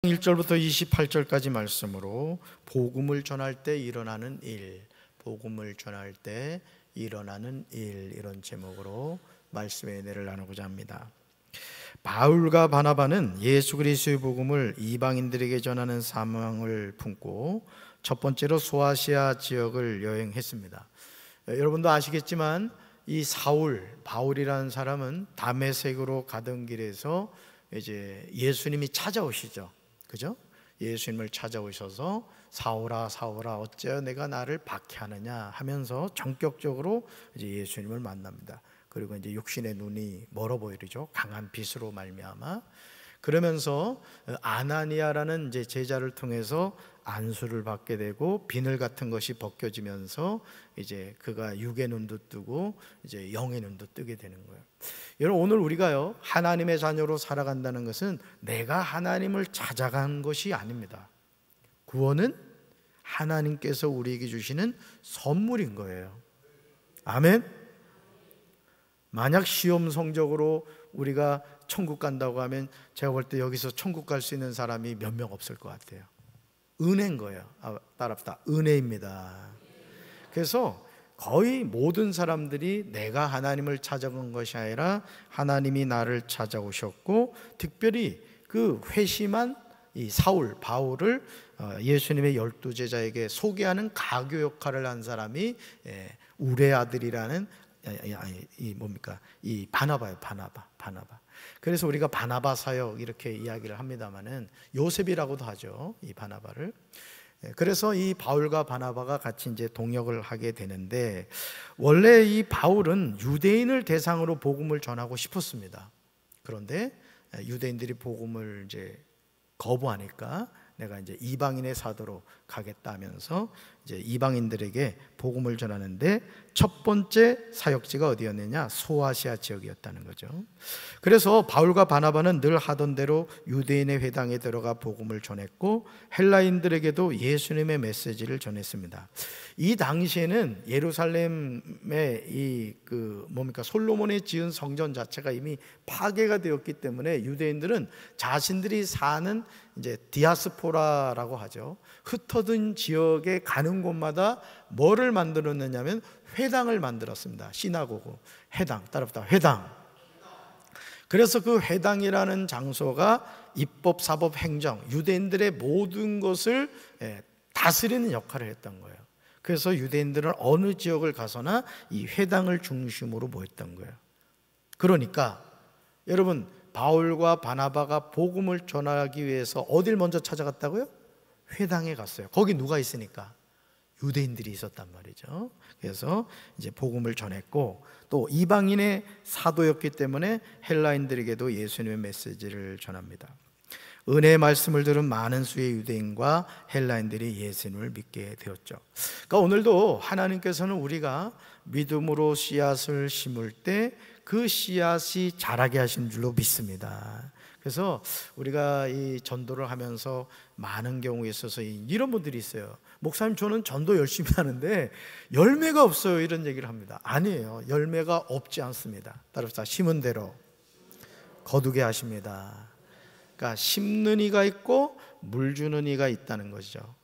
1절부터 28절까지 말씀으로 복음을 전할 때 일어나는 일, 복음을 전할 때 일어나는 일, 이런 제목으로 말씀의 은혜를 나누고자 합니다. 바울과 바나바는 예수 그리스도의 복음을 이방인들에게 전하는 사명을 품고 첫 번째로 소아시아 지역을 여행했습니다. 여러분도 아시겠지만 이 바울이라는 사람은 다메섹으로 가던 길에서 이제 예수님이 찾아오시죠. 그죠? 예수님을 찾아오셔서 사울아 사울아 어찌하여 내가 나를 박해하느냐 하면서 전격적으로 이제 예수님을 만납니다. 그리고 이제 육신의 눈이 멀어 보이죠. 강한 빛으로 말미암아. 그러면서 아나니아라는 이제 제자를 통해서 안수를 받게 되고 비늘 같은 것이 벗겨지면서 이제 그가 육의 눈도 뜨고 이제 영의 눈도 뜨게 되는 거예요. 여러분, 오늘 우리가요 하나님의 자녀로 살아간다는 것은 내가 하나님을 찾아간 것이 아닙니다. 구원은 하나님께서 우리에게 주시는 선물인 거예요. 아멘. 만약 시험 성적으로 우리가 천국 간다고 하면 제가 볼 때 여기서 천국 갈 수 있는 사람이 몇 명 없을 것 같아요. 은혜인 거예요. 따라합시다. 은혜입니다. 그래서 거의 모든 사람들이 내가 하나님을 찾아간 것이 아니라 하나님이 나를 찾아오셨고, 특별히 그 회심한 이 바울을 예수님의 12제자에게 소개하는 가교 역할을 한 사람이 우레 아들이라는 이 바나바예요. 바나바. 그래서 우리가 바나바 사역 이렇게 이야기를 합니다마는 요셉이라고도 하죠, 이 바나바를. 그래서 이 바울과 바나바가 같이 이제 동역을 하게 되는데, 원래 이 바울은 유대인을 대상으로 복음을 전하고 싶었습니다. 그런데 유대인들이 복음을 이제 거부하니까 내가 이제 이방인의 사도로 가겠다면서 이제 이방인들에게 복음을 전하는데, 첫 번째 사역지가 어디였느냐? 소아시아 지역이었다는 거죠. 그래서 바울과 바나바는 늘 하던 대로 유대인의 회당에 들어가 복음을 전했고, 헬라인들에게도 예수님의 메시지를 전했습니다. 이 당시에는 예루살렘의 솔로몬이 지은 성전 자체가 이미 파괴가 되었기 때문에 유대인들은 자신들이 사는 이제 디아스포라라고 하죠. 흩어진 지역에 가는 곳마다 뭐를 만들었느냐면 회당을 만들었습니다. 시나고그, 회당, 따라합시다. 회당. 그래서 그 회당이라는 장소가 입법, 사법, 행정, 유대인들의 모든 것을 다스리는 역할을 했던 거예요. 그래서 유대인들은 어느 지역을 가서나 이 회당을 중심으로 모였던 거예요. 그러니까 여러분, 바울과 바나바가 복음을 전하기 위해서 어딜 먼저 찾아갔다고요? 회당에 갔어요. 거기 누가 있으니까? 유대인들이 있었단 말이죠. 그래서 이제 복음을 전했고, 또 이방인의 사도였기 때문에 헬라인들에게도 예수님의 메시지를 전합니다. 은혜의 말씀을 들은 많은 수의 유대인과 헬라인들이 예수님을 믿게 되었죠. 그러니까 오늘도 하나님께서는 우리가 믿음으로 씨앗을 심을 때 그 씨앗이 자라게 하신 줄로 믿습니다. 그래서 우리가 이 전도를 하면서 많은 경우에 있어서 이런 분들이 있어요. 목사님, 저는 전도 열심히 하는데 열매가 없어요, 이런 얘기를 합니다. 아니에요. 열매가 없지 않습니다. 따라서 심은 대로 거두게 하십니다. 그러니까 심는 이가 있고 물 주는 이가 있다는 것이죠.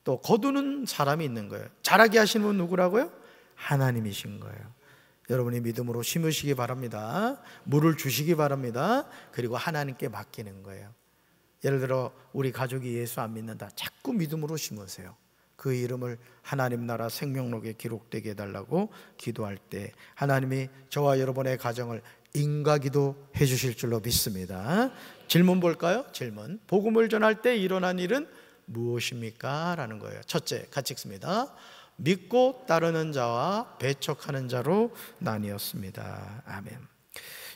또 거두는 사람이 있는 거예요. 자라게 하시는 분 누구라고요? 하나님이신 거예요. 여러분이 믿음으로 심으시기 바랍니다. 물을 주시기 바랍니다. 그리고 하나님께 맡기는 거예요. 예를 들어 우리 가족이 예수 안 믿는다. 자꾸 믿음으로 심으세요. 그 이름을 하나님 나라 생명록에 기록되게 해달라고 기도할 때 하나님이 저와 여러분의 가정을 인가기도 해주실 줄로 믿습니다. 질문 볼까요? 질문. 복음을 전할 때 일어난 일은 무엇입니까? 라는 거예요. 첫째, 같이 읽습니다. 믿고 따르는 자와 배척하는 자로 나뉘었습니다. 아멘.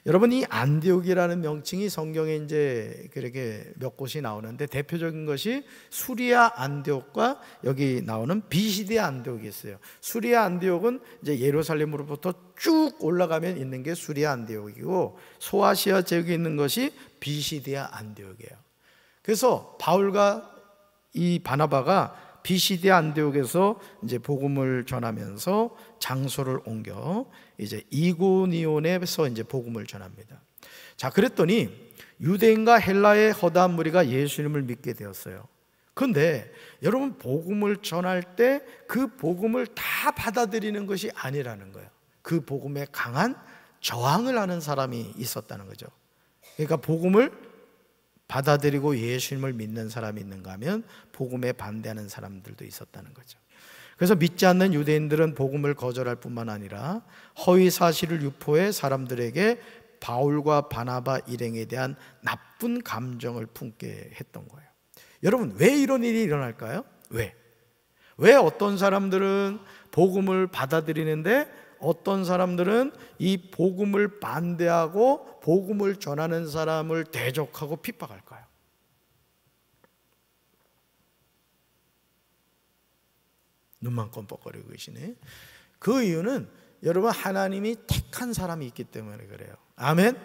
여러분, 이 안디옥이라는 명칭이 성경에 이제 그렇게 몇 곳이 나오는데, 대표적인 것이 수리아 안디옥과 여기 나오는 비시디아 안디옥이 있어요. 수리아 안디옥은 이제 예루살렘으로부터 쭉 올라가면 있는 게 수리아 안디옥이고, 소아시아 지역에 있는 것이 비시디아 안디옥이에요. 그래서 바울과 이 바나바가 비시디아 안디옥에서 이제 복음을 전하면서 장소를 옮겨 이제 이고니온에서 이제 복음을 전합니다. 자, 그랬더니 유대인과 헬라의 허다한 무리가 예수님을 믿게 되었어요. 그런데 여러분, 복음을 전할 때 그 복음을 다 받아들이는 것이 아니라는 거예요. 그 복음에 강한 저항을 하는 사람이 있었다는 거죠. 그러니까 복음을 받아들이고 예수님을 믿는 사람이 있는가 하면 복음에 반대하는 사람들도 있었다는 거죠. 그래서 믿지 않는 유대인들은 복음을 거절할 뿐만 아니라 허위 사실을 유포해 사람들에게 바울과 바나바 일행에 대한 나쁜 감정을 품게 했던 거예요. 여러분, 왜 이런 일이 일어날까요? 왜 어떤 사람들은 복음을 받아들이는데 어떤 사람들은 이 복음을 반대하고 복음을 전하는 사람을 대적하고 핍박할까요? 눈만 껌뻑거리고 계시네. 그 이유는 여러분, 하나님이 택한 사람이 있기 때문에 그래요. 아멘.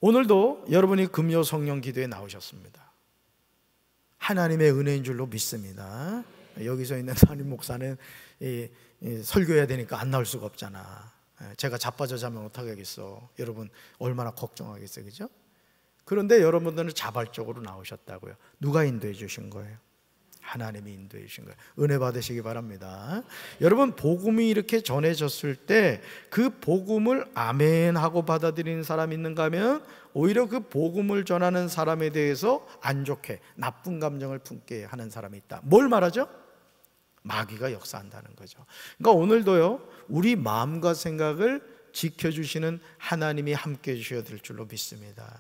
오늘도 여러분이 금요 성령 기도에 나오셨습니다. 하나님의 은혜인 줄로 믿습니다. 여기서 있는 담임 목사는 설교해야 되니까 안 나올 수가 없잖아. 제가 자빠져 자면 어떡하겠어. 여러분 얼마나 걱정하겠어요, 그죠? 그런데 여러분들은 자발적으로 나오셨다고요. 누가 인도해 주신 거예요? 하나님이 인도해 주신 거예요. 은혜 받으시기 바랍니다. 여러분, 복음이 이렇게 전해졌을 때 그 복음을 아멘 하고 받아들이는 사람이 있는가 하면 오히려 그 복음을 전하는 사람에 대해서 안 좋게 나쁜 감정을 품게 하는 사람이 있다. 뭘 말하죠? 마귀가 역사한다는 거죠. 그러니까 오늘도요, 우리 마음과 생각을 지켜주시는 하나님이 함께 해주셔야 될 줄로 믿습니다.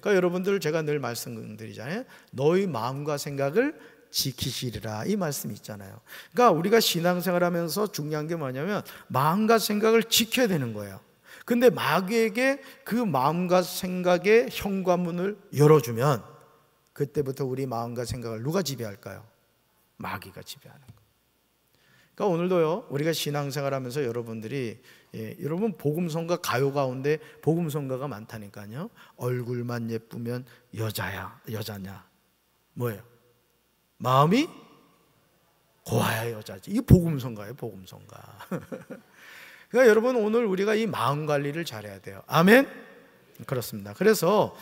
그러니까 여러분들, 제가 늘 말씀드리잖아요. 너희 마음과 생각을 지키시리라, 이 말씀이 있잖아요. 그러니까 우리가 신앙생활하면서 중요한 게 뭐냐면 마음과 생각을 지켜야 되는 거예요. 근데 마귀에게 그 마음과 생각의 현관문을 열어주면 그때부터 우리 마음과 생각을 누가 지배할까요? 마귀가 지배하는 거예요. 그러니까 오늘도요, 우리가 신앙생활하면서 여러분들이 여러분 복음성가 가요 가운데 복음성가가 많다니까요. 얼굴만 예쁘면 여자냐? 뭐예요? 마음이 고와야 여자지. 이게 복음성가예요, 복음성가. 그러니까 여러분, 오늘 우리가 이 마음 관리를 잘해야 돼요. 아멘? 그렇습니다. 그래서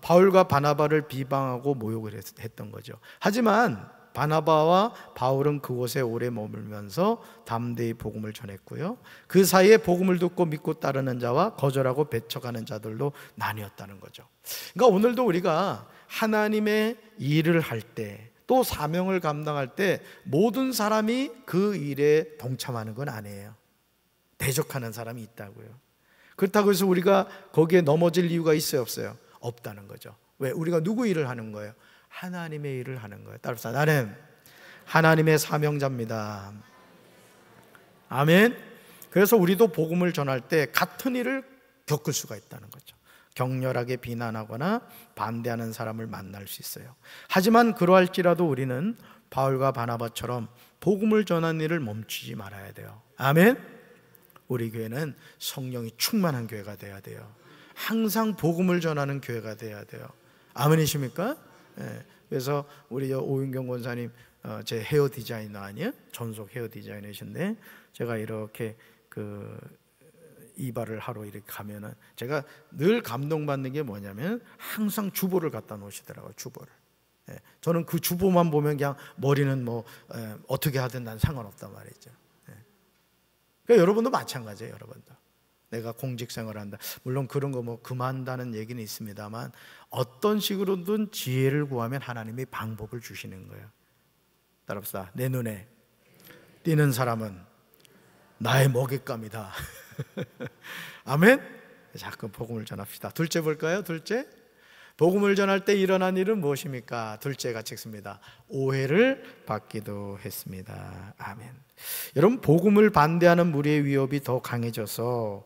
바울과 바나바를 비방하고 모욕을 했던 거죠. 하지만 바나바와 바울은 그곳에 오래 머물면서 담대히 복음을 전했고요. 그 사이에 복음을 듣고 믿고 따르는 자와 거절하고 배척하는 자들로 나뉘었다는 거죠. 그러니까 오늘도 우리가 하나님의 일을 할 때, 또 사명을 감당할 때 모든 사람이 그 일에 동참하는 건 아니에요. 대적하는 사람이 있다고요. 그렇다고 해서 우리가 거기에 넘어질 이유가 있어요, 없어요? 없다는 거죠. 왜? 우리가 누구 일을 하는 거예요? 하나님의 일을 하는 거예요. 따라서 나는 하나님의 사명자입니다. 아멘. 그래서 우리도 복음을 전할 때 같은 일을 겪을 수가 있다는 거죠. 격렬하게 비난하거나 반대하는 사람을 만날 수 있어요. 하지만 그러할지라도 우리는 바울과 바나바처럼 복음을 전하는 일을 멈추지 말아야 돼요. 아멘. 우리 교회는 성령이 충만한 교회가 돼야 돼요. 항상 복음을 전하는 교회가 돼야 돼요. 아멘이십니까? 네. 그래서 우리 오윤경 권사님 제 헤어 디자이너 아니에요? 전속 헤어 디자이너이신데 제가 이렇게 이발을 하러 이렇게 가면은 제가 늘 감동받는 게 뭐냐면 항상 주보를 갖다 놓으시더라고요. 주보를. 예, 저는 그 주보만 보면 그냥 머리는 어떻게 하든 난 상관없단 말이죠. 예. 그러니까 여러분도 마찬가지예요. 여러분도 내가 공직생활을 한다, 물론 그런 거 그만다는 얘기는 있습니다만 어떤 식으로든 지혜를 구하면 하나님이 방법을 주시는 거예요. 따라합시다. 내 눈에 띄는 사람은 나의 먹잇감이다. 아멘. 자꾸 복음을 전합시다. 둘째 볼까요? 둘째, 복음을 전할 때 일어난 일은 무엇입니까? 둘째 같이 읽습니다. 오해를 받기도 했습니다. 아멘. 여러분, 복음을 반대하는 무리의 위협이 더 강해져서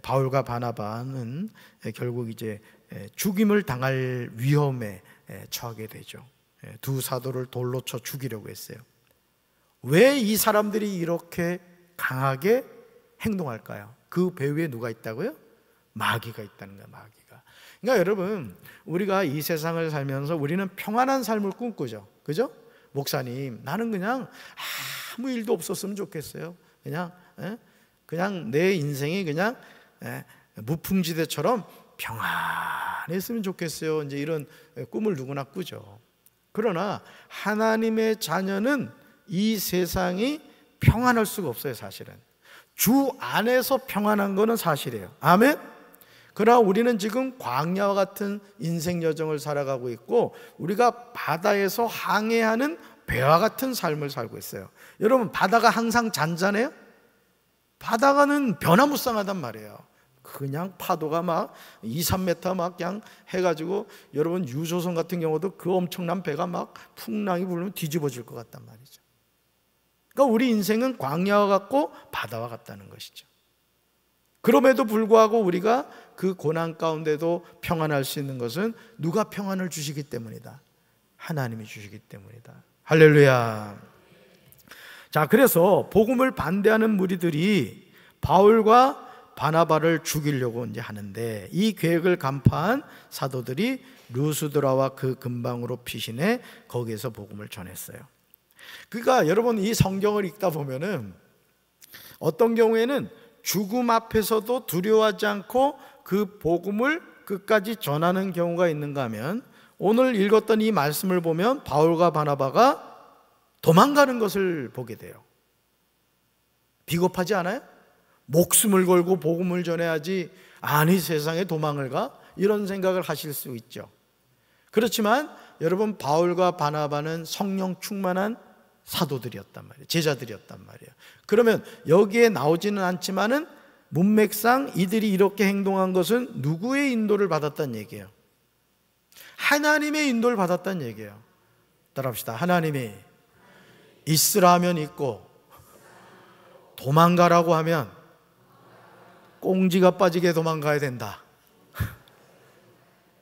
바울과 바나바는 결국 이제 죽임을 당할 위험에 처하게 되죠. 두 사도를 돌로 쳐 죽이려고 했어요. 왜 이 사람들이 이렇게 강하게 행동할까요? 그 배후에 누가 있다고요? 마귀가 있다는 거예요. 마귀가. 그러니까 여러분, 우리가 이 세상을 살면서 우리는 평안한 삶을 꿈꾸죠. 그죠? 목사님, 나는 그냥 아무 일도 없었으면 좋겠어요. 그냥 내 인생이 그냥 무풍지대처럼 평안했으면 좋겠어요. 이제 이런 꿈을 누구나 꾸죠. 그러나 하나님의 자녀는 이 세상이 평안할 수가 없어요. 사실은 주 안에서 평안한 거는 사실이에요. 아멘. 그러나 우리는 지금 광야와 같은 인생 여정을 살아가고 있고, 우리가 바다에서 항해하는 배와 같은 삶을 살고 있어요. 여러분, 바다가 항상 잔잔해요? 바다가는 변화무쌍하단 말이에요. 그냥 파도가 막 2, 3m 막 그냥 해가지고, 여러분 유조선 같은 경우도 그 엄청난 배가 막 풍랑이 불면 뒤집어질 것 같단 말이죠. 그러니까 우리 인생은 광야와 같고 바다와 같다는 것이죠. 그럼에도 불구하고 우리가 그 고난 가운데도 평안할 수 있는 것은 누가 평안을 주시기 때문이다. 하나님이 주시기 때문이다. 할렐루야. 자, 그래서 복음을 반대하는 무리들이 바울과 바나바를 죽이려고 이제 하는데, 이 계획을 간파한 사도들이 루스드라와 그 근방으로 피신해 거기에서 복음을 전했어요. 그러니까 여러분, 이 성경을 읽다 보면은 어떤 경우에는 죽음 앞에서도 두려워하지 않고 그 복음을 끝까지 전하는 경우가 있는가 하면, 오늘 읽었던 이 말씀을 보면 바울과 바나바가 도망가는 것을 보게 돼요. 비겁하지 않아요? 목숨을 걸고 복음을 전해야지, 아니 세상에 도망을 가? 이런 생각을 하실 수 있죠. 그렇지만 여러분, 바울과 바나바는 성령 충만한 사도들이었단 말이에요. 제자들이었단 말이에요. 그러면 여기에 나오지는 않지만은 문맥상 이들이 이렇게 행동한 것은 누구의 인도를 받았다는 얘기예요? 하나님의 인도를 받았다는 얘기예요. 따라합시다. 하나님이 있으라 하면 있고, 도망가라고 하면 꽁지가 빠지게 도망가야 된다.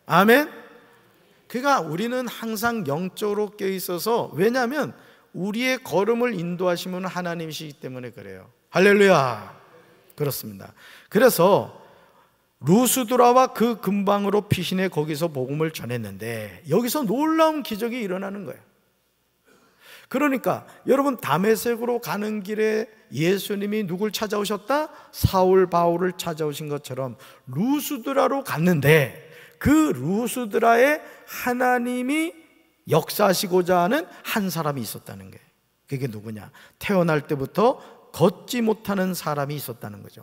아멘? 그러니까 우리는 항상 영적으로 깨어 있어서, 왜냐하면 우리의 걸음을 인도하시면 하나님이시기 때문에 그래요. 할렐루야. 그렇습니다. 그래서 루스드라와 그 근방으로 피신해 거기서 복음을 전했는데, 여기서 놀라운 기적이 일어나는 거예요. 그러니까 여러분, 다메섹으로 가는 길에 예수님이 누굴 찾아오셨다? 사울 바울을 찾아오신 것처럼 루스드라로 갔는데, 그 루스드라에 하나님이 역사하시고자 하는 한 사람이 있었다는 거예요. 그게 누구냐? 태어날 때부터 걷지 못하는 사람이 있었다는 거죠.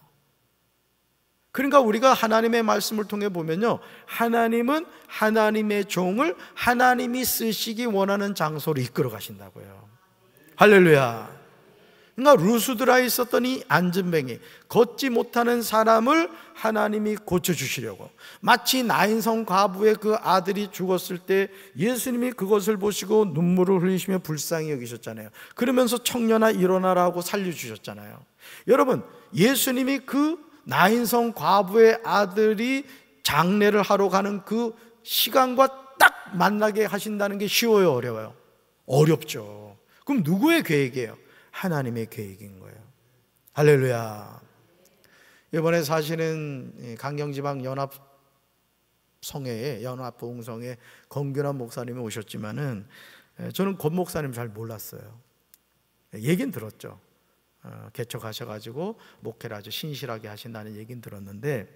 그러니까 우리가 하나님의 말씀을 통해 보면요, 하나님은 하나님의 종을 하나님이 쓰시기 원하는 장소로 이끌어 가신다고요. 할렐루야. 그러니까 루스드라에 있었던 이 안진뱅이, 걷지 못하는 사람을 하나님이 고쳐주시려고, 마치 나인성 과부의 그 아들이 죽었을 때 예수님이 그것을 보시고 눈물을 흘리시며 불쌍히 여기셨잖아요. 그러면서 청년아 일어나라고 살려주셨잖아요. 여러분, 예수님이 그 나인성 과부의 아들이 장례를 하러 가는 그 시간과 딱 만나게 하신다는 게 쉬워요, 어려워요? 어렵죠. 그럼 누구의 계획이에요? 하나님의 계획인 거예요. 할렐루야. 이번에 사실은 강경지방 연합성회에, 연합보흥성에 권균환 목사님이 오셨지만은 저는 권 목사님 잘 몰랐어요. 얘긴 들었죠. 개척하셔가지고 목회를 아주 신실하게 하신다는 얘기는 들었는데,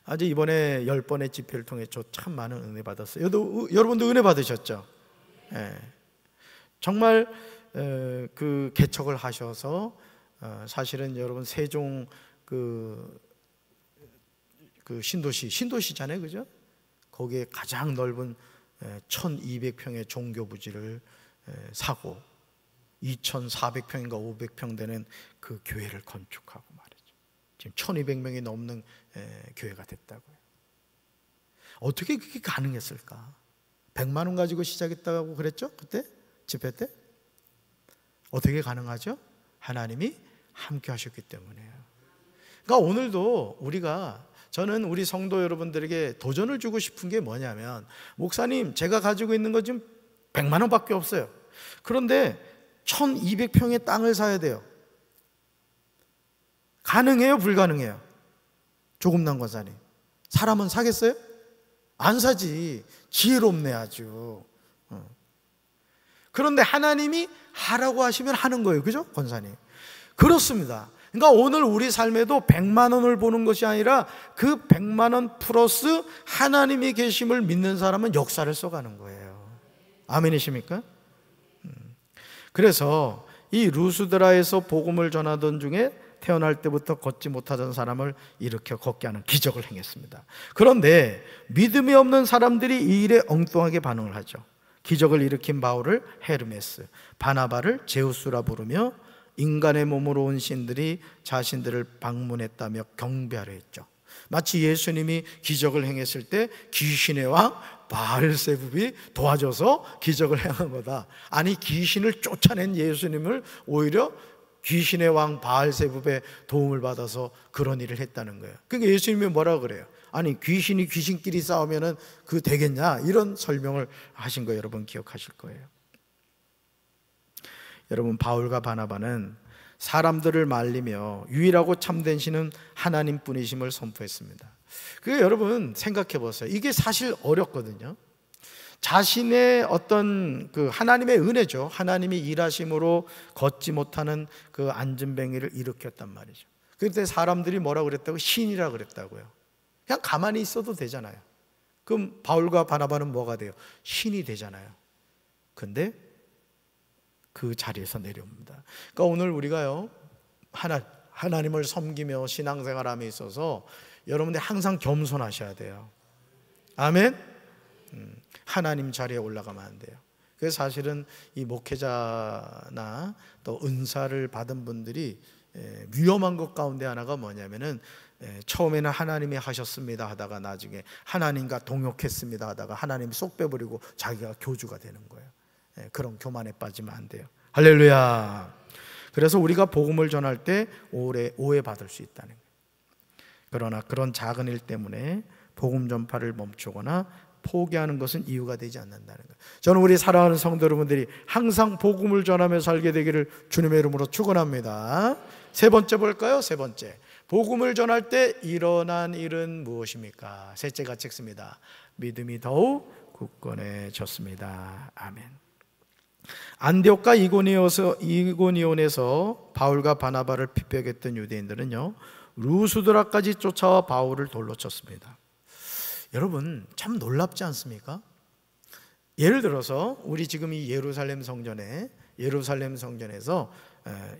아주 이번에 10번의 집회를 통해 저 참 많은 은혜 받았어요. 여러분도 은혜 받으셨죠? 정말 그 개척을 하셔서 사실은 여러분 세종 그 신도시잖아요, 그죠? 거기에 가장 넓은 1200평의 종교 부지를 사고 2400평인가 500평 되는 그 교회를 건축하고 말이죠. 지금 1200명이 넘는 교회가 됐다고요. 어떻게 그게 가능했을까? 100만 원 가지고 시작했다고 그랬죠? 그때? 집회 때? 어떻게 가능하죠? 하나님이 함께 하셨기 때문이에요. 그러니까 오늘도 저는 우리 성도 여러분들에게 도전을 주고 싶은 게 뭐냐면, 목사님, 제가 가지고 있는 거 지금 100만 원밖에 없어요. 그런데 1200평의 땅을 사야 돼요. 가능해요? 불가능해요? 조금난 권사님, 사람은 사겠어요? 안 사지. 지혜롭네 아주. 그런데 하나님이 하라고 하시면 하는 거예요. 그죠? 권사님. 그렇습니다. 그러니까 오늘 우리 삶에도 100만 원을 보는 것이 아니라 그 100만 원 플러스 하나님이 계심을 믿는 사람은 역사를 써가는 거예요. 아멘이십니까? 그래서 이 루스드라에서 복음을 전하던 중에 태어날 때부터 걷지 못하던 사람을 일으켜 걷게 하는 기적을 행했습니다. 그런데 믿음이 없는 사람들이 이 일에 엉뚱하게 반응을 하죠. 기적을 일으킨 바울을 헤르메스, 바나바를 제우스라 부르며 인간의 몸으로 온 신들이 자신들을 방문했다며 경배하려 했죠. 마치 예수님이 기적을 행했을 때 귀신의 왕 바알세불이 도와줘서 기적을 행한 거다. 아니, 귀신을 쫓아낸 예수님을 오히려 귀신의 왕 바알세불의 도움을 받아서 그런 일을 했다는 거예요. 그러니까 예수님이 뭐라고 그래요? 아니, 귀신이 귀신끼리 싸우면은 그 되겠냐? 이런 설명을 하신 거 여러분 기억하실 거예요. 여러분, 바울과 바나바는 사람들을 말리며 유일하고 참된 신은 하나님뿐이심을 선포했습니다. 그 여러분 생각해 보세요. 이게 사실 어렵거든요. 자신의 어떤 그 하나님의 은혜죠. 하나님이 일하심으로 걷지 못하는 그 안진뱅이를 일으켰단 말이죠. 그때 사람들이 뭐라 그랬다고? 신이라 그랬다고요. 그냥 가만히 있어도 되잖아요. 그럼 바울과 바나바는 뭐가 돼요? 신이 되잖아요. 근데 그 자리에서 내려옵니다. 그러니까 오늘 우리가요, 하나님을 섬기며 신앙생활함에 있어서 여러분들 항상 겸손하셔야 돼요. 아멘? 하나님 자리에 올라가면 안 돼요. 그래서 사실은 이 목회자나 또 은사를 받은 분들이 위험한 것 가운데 하나가 뭐냐면은 처음에는 하나님이 하셨습니다 하다가 나중에 하나님과 동역했습니다 하다가 하나님 쏙 빼버리고 자기가 교주가 되는 거예요. 그런 교만에 빠지면 안 돼요. 할렐루야. 그래서 우리가 복음을 전할 때 오해받을 수 있다는 거예요. 그러나 그런 작은 일 때문에 복음 전파를 멈추거나 포기하는 것은 이유가 되지 않는다는 거예요. 저는 우리 사랑하는 성도 여러분들이 항상 복음을 전하며 살게 되기를 주님의 이름으로 축원합니다. 세 번째 볼까요? 세 번째, 복음을 전할 때 일어난 일은 무엇입니까? 셋째가 찍습니다. 믿음이 더욱 굳건해졌습니다. 아멘. 안디옥과 이고니온에서 바울과 바나바를 핍박했던 유대인들은요, 루스드라까지 쫓아와 바울을 돌로 쳤습니다. 여러분 참 놀랍지 않습니까? 예를 들어서 우리 지금 이 예루살렘 성전에서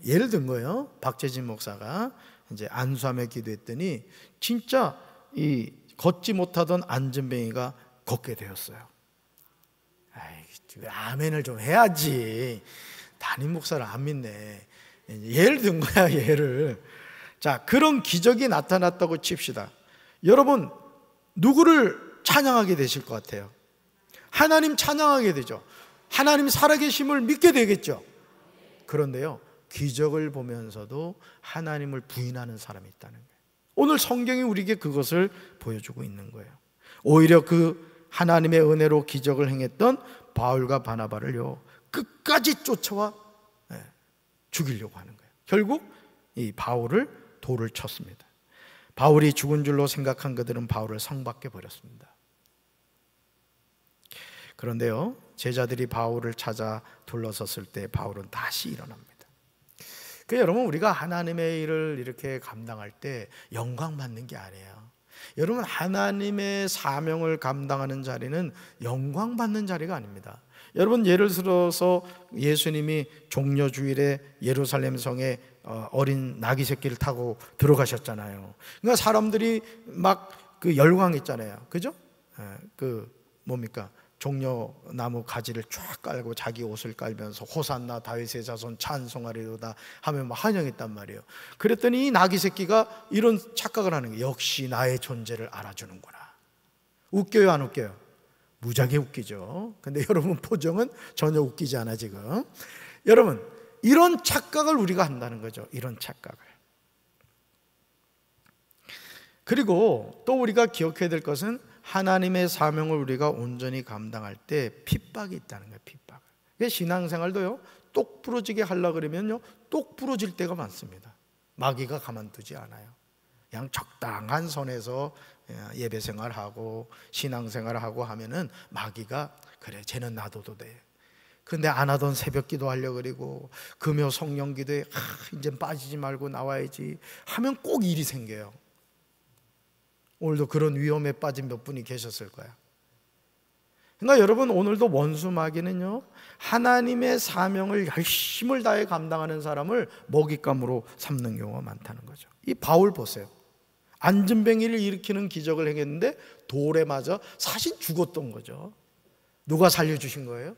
예를 든 거예요. 박재진 목사가 이제 안수하며 기도했더니 진짜 이 걷지 못하던 안진뱅이가 걷게 되었어요. 아멘을 좀 해야지. 담임 목사를 안 믿네. 예를 든 거야, 예를. 자, 그런 기적이 나타났다고 칩시다. 여러분 누구를 찬양하게 되실 것 같아요? 하나님 찬양하게 되죠. 하나님 살아계심을 믿게 되겠죠. 그런데요, 기적을 보면서도 하나님을 부인하는 사람이 있다는 거예요. 오늘 성경이 우리에게 그것을 보여주고 있는 거예요. 오히려 그 하나님의 은혜로 기적을 행했던 바울과 바나바를요, 끝까지 쫓아와 죽이려고 하는 거예요. 결국 이 바울을 돌을 쳤습니다. 바울이 죽은 줄로 생각한 그들은 바울을 상밖에 버렸습니다. 그런데요, 제자들이 바울을 찾아 둘러섰을 때 바울은 다시 일어납니다. 여러분, 우리가 하나님의 일을 이렇게 감당할 때 영광 받는 게 아니에요. 여러분, 하나님의 사명을 감당하는 자리는 영광 받는 자리가 아닙니다. 여러분, 예를 들어서 예수님이 종려주일에 예루살렘 성에 어린 나귀 새끼를 타고 들어가셨잖아요. 그러니까 사람들이 막 그 열광했잖아요. 그죠? 그 뭡니까? 종려나무 가지를 쫙 깔고 자기 옷을 깔면서 호산나 다윗의 자손 찬송하리로다 하면 막 환영했단 말이에요. 그랬더니 이 나귀 새끼가 이런 착각을 하는 거예요. 역시 나의 존재를 알아주는구나. 웃겨요, 안 웃겨요? 무지하게 웃기죠. 근데 여러분 표정은 전혀 웃기지 않아 지금. 여러분, 이런 착각을 우리가 한다는 거죠. 이런 착각을. 그리고 또 우리가 기억해야 될 것은 하나님의 사명을 우리가 온전히 감당할 때 핍박이 있다는 거예요. 핍박. 신앙생활도요, 똑 부러지게 하려고 그러면요, 똑 부러질 때가 많습니다. 마귀가 가만두지 않아요. 그냥 적당한 선에서 예배생활하고 신앙생활하고 하면은 마귀가 그래, 쟤는 놔둬도 돼. 근데 안 하던 새벽 기도 하려고 그리고 금요 성령 기도에 이제 빠지지 말고 나와야지 하면 꼭 일이 생겨요. 오늘도 그런 위험에 빠진 몇 분이 계셨을 거야. 그러니까 여러분, 오늘도 원수 마귀는요, 하나님의 사명을 열심을 다해 감당하는 사람을 먹잇감으로 삼는 경우가 많다는 거죠. 이 바울 보세요. 안진뱅이를 일으키는 기적을 행했는데 돌에 맞아 사실 죽었던 거죠. 누가 살려주신 거예요?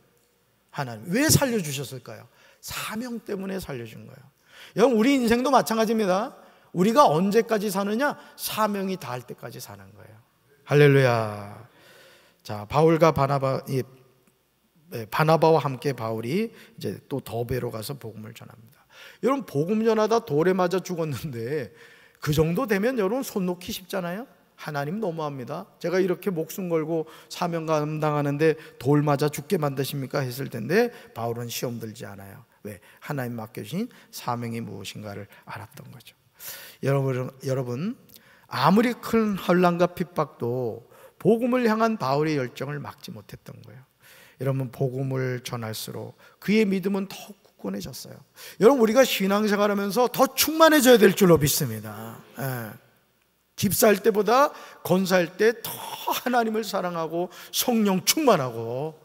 하나님. 왜 살려주셨을까요? 사명 때문에 살려준 거예요. 여러분, 우리 인생도 마찬가지입니다. 우리가 언제까지 사느냐? 사명이 닿을 때까지 사는 거예요. 할렐루야. 자, 바울과 바나바와 함께 바울이 이제 또 더베로 가서 복음을 전합니다. 여러분, 복음 전하다 돌에 맞아 죽었는데 그 정도 되면 여러분 손 놓기 쉽잖아요. 하나님 너무합니다. 제가 이렇게 목숨 걸고 사명 감당하는데 돌 맞아 죽게 만드십니까? 했을 텐데 바울은 시험 들지 않아요. 왜? 하나님 맡겨주신 사명이 무엇인가를 알았던 거죠. 여러분, 아무리 큰 혼란과 핍박도 복음을 향한 바울의 열정을 막지 못했던 거예요. 여러분, 복음을 전할수록 그의 믿음은 더 굳건해졌어요. 여러분, 우리가 신앙생활하면서 더 충만해져야 될 줄로 믿습니다. 집사할 때보다 건사할 때 더 하나님을 사랑하고 성령 충만하고,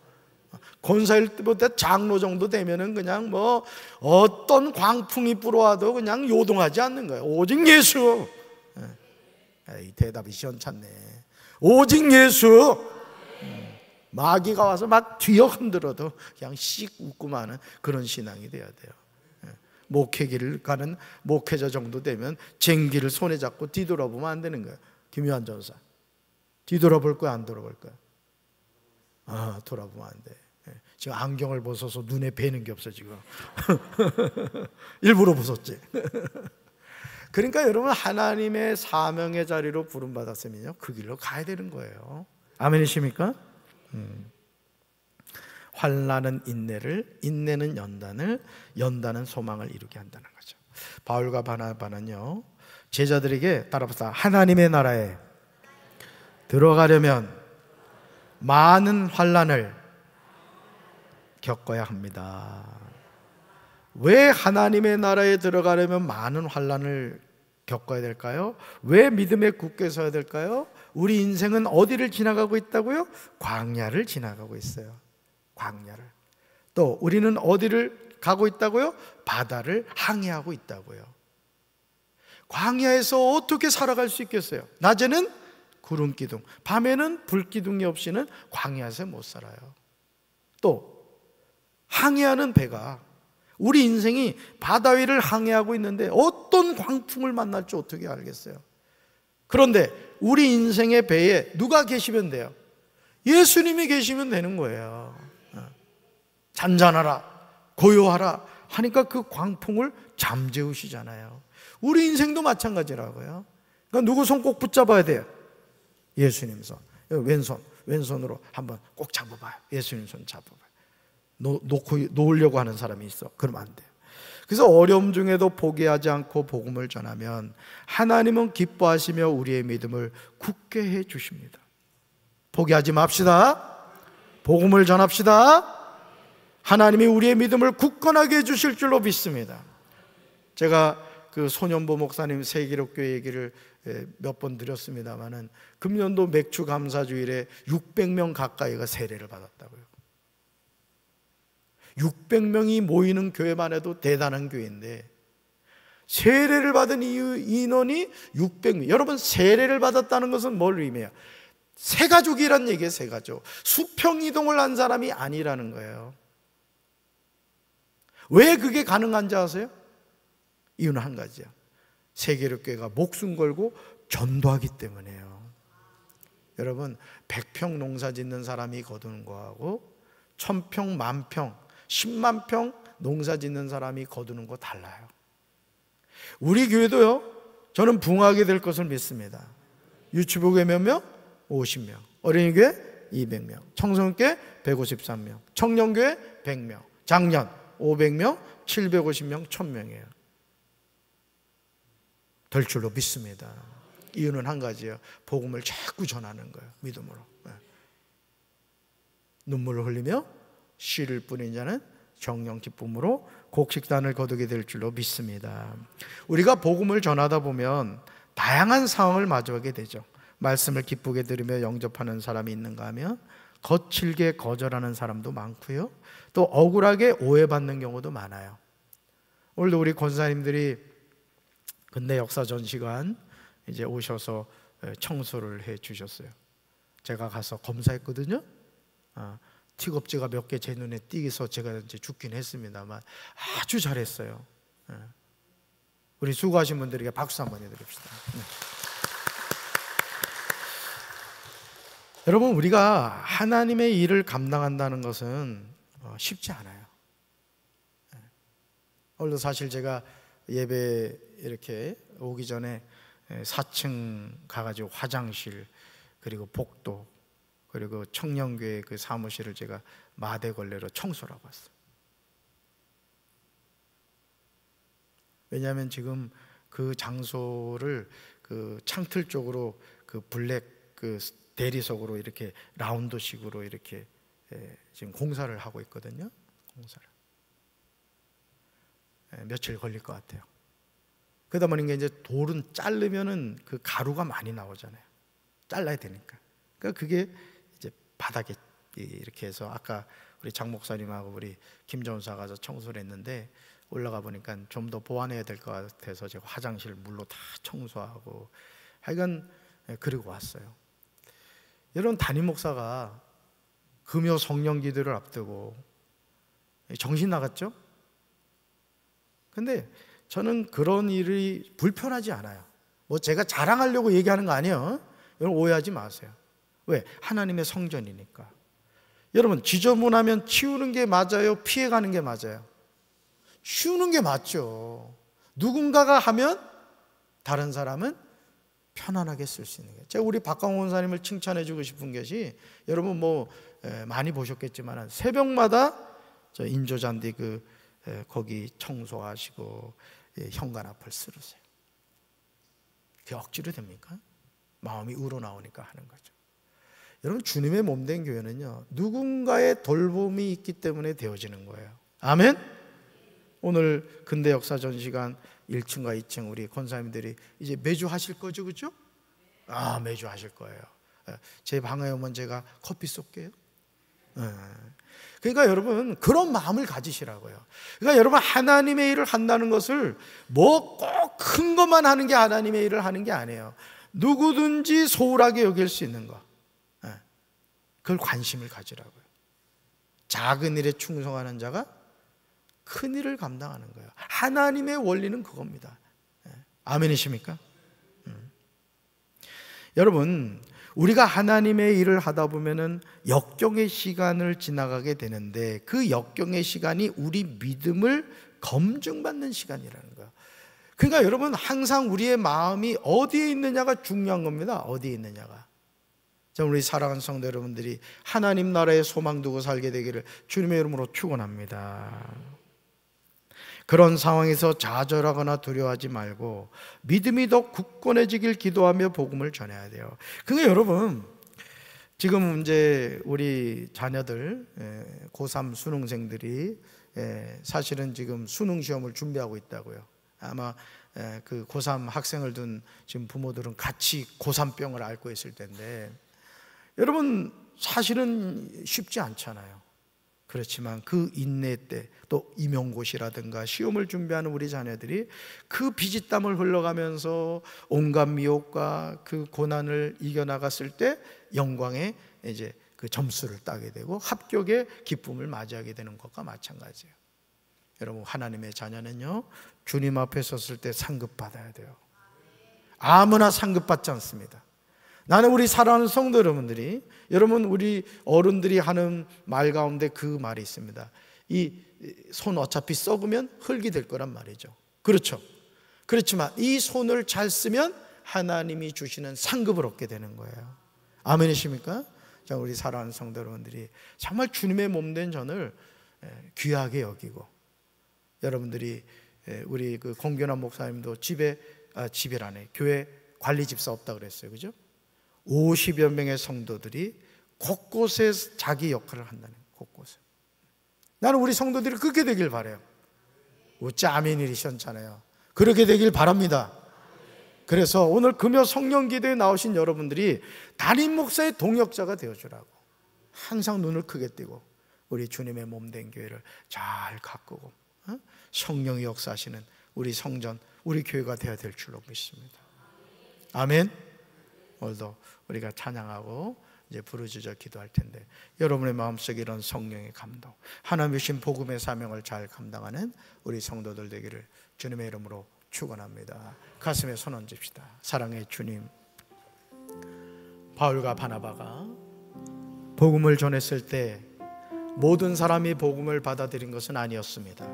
권사일 때보다 장로 정도 되면은 그냥 뭐 어떤 광풍이 불어와도 그냥 요동하지 않는 거예요. 오직 예수. 이 대답이 시원찮네. 오직 예수. 마귀가 와서 막 뒤어 흔들어도 그냥 씩 웃고 마는 그런 신앙이 돼야 돼요. 목회기를 가는 목회자 정도 되면 쟁기를 손에 잡고 뒤돌아보면 안 되는 거예요. 김요한 전사, 뒤돌아볼 거야, 안 돌아볼 거야? 돌아보면 안 돼. 지금 안경을 벗어서 눈에 뵈는 게 없어 지금. 일부러 벗었지. 그러니까 여러분, 하나님의 사명의 자리로 부름받았으면요, 그 길로 가야 되는 거예요. 아멘이십니까? 환난은 인내를, 인내는 연단을, 연단은 소망을 이루게 한다는 거죠. 바울과 바나바는요, 제자들에게 따라서 하나님의 나라에 들어가려면 많은 환난을 겪어야 합니다. 왜 하나님의 나라에 들어가려면 많은 환난을 겪어야 될까요? 왜 믿음에 굳게 서야 될까요? 우리 인생은 어디를 지나가고 있다고요? 광야를 지나가고 있어요. 광야를. 또 우리는 어디를 가고 있다고요? 바다를 항해하고 있다고요. 광야에서 어떻게 살아갈 수 있겠어요? 낮에는 구름 기둥, 밤에는 불 기둥이 없이는 광야에서 못 살아요. 또 항해하는 배가, 우리 인생이 바다 위를 항해하고 있는데 어떤 광풍을 만날지 어떻게 알겠어요? 그런데 우리 인생의 배에 누가 계시면 돼요? 예수님이 계시면 되는 거예요. 잔잔하라, 고요하라 하니까 그 광풍을 잠재우시잖아요. 우리 인생도 마찬가지라고요. 그러니까 누구 손 꼭 붙잡아야 돼요? 예수님 손. 왼손으로 한번 꼭 잡아봐요. 예수님 손 잡아봐요. 놓으려고 하는 사람이 있어. 그러면 안 돼요. 그래서 어려움 중에도 포기하지 않고 복음을 전하면 하나님은 기뻐하시며 우리의 믿음을 굳게 해 주십니다. 포기하지 맙시다. 복음을 전합시다. 하나님이 우리의 믿음을 굳건하게 해주실 줄로 믿습니다. 제가 그 손현보 목사님 세기록교회 얘기를 몇 번 드렸습니다마는 금년도 맥주 감사주일에 600명 가까이가 세례를 받았다고요. 600명이 모이는 교회만 해도 대단한 교회인데 세례를 받은 인원이 600명. 여러분, 세례를 받았다는 것은 뭘 의미해요? 새가족이란 얘기예요. 새가족. 수평이동을 한 사람이 아니라는 거예요. 왜 그게 가능한지 아세요? 이유는 한 가지야. 세계력교회가 목숨 걸고 전도하기 때문에요. 여러분, 100평 농사 짓는 사람이 거두는 거하고 1000평, 10,000평, 10만 평 농사 짓는 사람이 거두는 거 달라요. 우리 교회도요, 저는 붕하게 될 것을 믿습니다. 유치부교회 몇 명? 50명. 어린이교회 200명. 청소년교회 153명. 청년교회 100명. 작년 500명, 750명, 1000명이에요. 될 줄로 믿습니다. 이유는 한 가지예요. 복음을 자꾸 전하는 거예요. 믿음으로. 눈물을 흘리며 씨를 뿌린 자는 정령 기쁨으로 곡식단을 거두게 될 줄로 믿습니다. 우리가 복음을 전하다 보면 다양한 상황을 마주하게 되죠. 말씀을 기쁘게 들으며 영접하는 사람이 있는가 하면 거칠게 거절하는 사람도 많고요, 또 억울하게 오해받는 경우도 많아요. 오늘도 우리 권사님들이 근대 역사 전시관 이제 오셔서 청소를 해 주셨어요. 제가 가서 검사했거든요. 티겁지가 몇 개 제 눈에 띄서 제가 이제 죽긴 했습니다만 아주 잘했어요. 우리 수고하신 분들에게 박수 한번 해드립시다. 네. 여러분, 우리가 하나님의 일을 감당한다는 것은 쉽지 않아요. 오늘도 사실 제가 예배 이렇게 오기 전에 4층 가가지고 화장실, 그리고 복도, 그리고 청년교회 그 사무실을 제가 마대걸레로 청소를 하고 왔어요. 왜냐하면 지금 그 장소를 그 창틀 쪽으로 그 블랙 그 대리석으로 이렇게 라운드식으로 이렇게 지금 공사를 하고 있거든요. 공사를 며칠 걸릴 것 같아요. 그러다 보니까 이제 돌은 자르면은 그 가루가 많이 나오잖아요. 잘라야 되니까. 그러니까 그게 이제 바닥에 이렇게 해서 아까 우리 장 목사님하고 우리 김 전사 가서 청소를 했는데 올라가 보니까 좀 더 보완해야 될 것 같아서 제가 화장실 물로 다 청소하고 하여간 그리고 왔어요. 여러분, 담임 목사가 금요 성령 기도를 앞두고 정신 나갔죠? 근데 저는 그런 일이 불편하지 않아요. 뭐 제가 자랑하려고 얘기하는 거 아니에요. 여러분, 오해하지 마세요. 왜? 하나님의 성전이니까. 여러분, 지저분하면 치우는 게 맞아요? 피해가는 게 맞아요? 치우는 게 맞죠. 누군가가 하면 다른 사람은 편안하게 쓸 수 있는 거예요. 제가 우리 박광호 원사님을 칭찬해 주고 싶은 것이, 여러분 뭐 많이 보셨겠지만 새벽마다 저 인조잔디 거기 청소하시고 현관 앞을 쓸으세요. 그게 억지로 됩니까? 마음이 우러나오니까 하는 거죠. 여러분, 주님의 몸된 교회는요, 누군가의 돌봄이 있기 때문에 되어지는 거예요. 아멘? 오늘 근대 역사 전시관 1층과 2층 우리 권사님들이 이제 매주 하실 거죠, 그죠? 매주 하실 거예요. 제 방에 오면 제가 커피 쏠게요. 그러니까 여러분, 그런 마음을 가지시라고요. 그러니까 여러분, 하나님의 일을 한다는 것을 뭐 꼭 큰 것만 하는 게 하나님의 일을 하는 게 아니에요. 누구든지 소홀하게 여길 수 있는 거, 그걸 관심을 가지라고요. 작은 일에 충성하는 자가 큰 일을 감당하는 거예요. 하나님의 원리는 그겁니다. 아멘이십니까? 여러분, 우리가 하나님의 일을 하다 보면은 역경의 시간을 지나가게 되는데, 그 역경의 시간이 우리 믿음을 검증받는 시간이라는 거예요. 그러니까 여러분, 항상 우리의 마음이 어디에 있느냐가 중요한 겁니다. 어디에 있느냐가. 우리 사랑하는 성도 여러분들이 하나님 나라에 소망 두고 살게 되기를 주님의 이름으로 축원합니다. 그런 상황에서 좌절하거나 두려워하지 말고 믿음이 더 굳건해지길 기도하며 복음을 전해야 돼요. 그러니까 여러분, 지금 이제 우리 자녀들 고3 수능생들이 사실은 지금 수능 시험을 준비하고 있다고요. 아마 그 고3 학생을 둔 지금 부모들은 같이 고3병을 앓고 있을 텐데, 여러분, 사실은 쉽지 않잖아요. 그렇지만 그 인내 때, 또 임용고시라든가 시험을 준비하는 우리 자녀들이 그 피지땀을 흘러가면서 온갖 미혹과 그 고난을 이겨나갔을 때 영광의 이제 그 점수를 따게 되고 합격의 기쁨을 맞이하게 되는 것과 마찬가지예요. 여러분, 하나님의 자녀는요, 주님 앞에 섰을 때 상급 받아야 돼요. 아무나 상급 받지 않습니다. 나는 우리 사랑하는 성도 여러분들이, 여러분, 우리 어른들이 하는 말 가운데 그 말이 있습니다. 이 손 어차피 썩으면 흙이 될 거란 말이죠. 그렇죠. 그렇지만 이 손을 잘 쓰면 하나님이 주시는 상급을 얻게 되는 거예요. 아멘이십니까? 자, 우리 사랑하는 성도 여러분들이 정말 주님의 몸된 전을 귀하게 여기고, 여러분들이 우리 그 공견한 목사님도 집에라네, 교회 관리 집사 없다 그랬어요, 그죠? 50여 명의 성도들이 곳곳에 자기 역할을 한다는, 곳곳에. 나는 우리 성도들이 그렇게 되길 바라요. 어찌 아멘이셨잖아요. 그렇게 되길 바랍니다. 그래서 오늘 금요 성령 기도에 나오신 여러분들이 담임 목사의 동역자가 되어주라고, 항상 눈을 크게 뜨고 우리 주님의 몸된 교회를 잘 가꾸고 성령이 역사하시는 우리 성전, 우리 교회가 되어야 될 줄로 믿습니다. 아멘. 오늘도 우리가 찬양하고 이제 부르짖어 기도할 텐데, 여러분의 마음속에 이런 성령의 감동, 하나님 주신 복음의 사명을 잘 감당하는 우리 성도들 되기를 주님의 이름으로 축원합니다. 가슴에 손 얹읍시다. 사랑의 주님, 바울과 바나바가 복음을 전했을 때 모든 사람이 복음을 받아들인 것은 아니었습니다.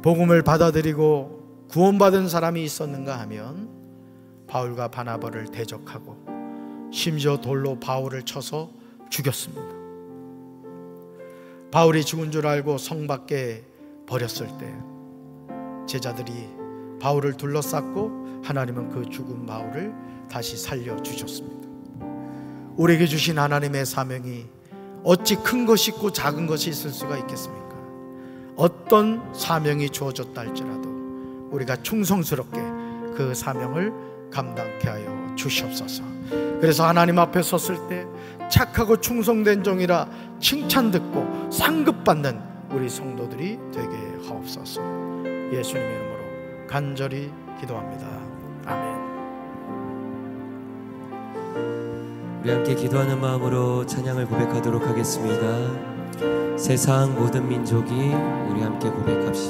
복음을 받아들이고 구원받은 사람이 있었는가 하면 바울과 바나바를 대적하고 심지어 돌로 바울을 쳐서 죽였습니다. 바울이 죽은 줄 알고 성 밖에 버렸을 때 제자들이 바울을 둘러쌌고 하나님은 그 죽은 바울을 다시 살려주셨습니다. 우리에게 주신 하나님의 사명이 어찌 큰 것이 있고 작은 것이 있을 수가 있겠습니까? 어떤 사명이 주어졌다 할지라도 우리가 충성스럽게 그 사명을 감당케 하여 주시옵소서. 그래서 하나님 앞에 섰을 때 착하고 충성된 종이라 칭찬 듣고 상급받는 우리 성도들이 되게 하옵소서. 예수님의 이름으로 간절히 기도합니다. 아멘. 우리 함께 기도하는 마음으로 찬양을 고백하도록 하겠습니다. 세상 모든 민족이 우리 함께 고백합시다.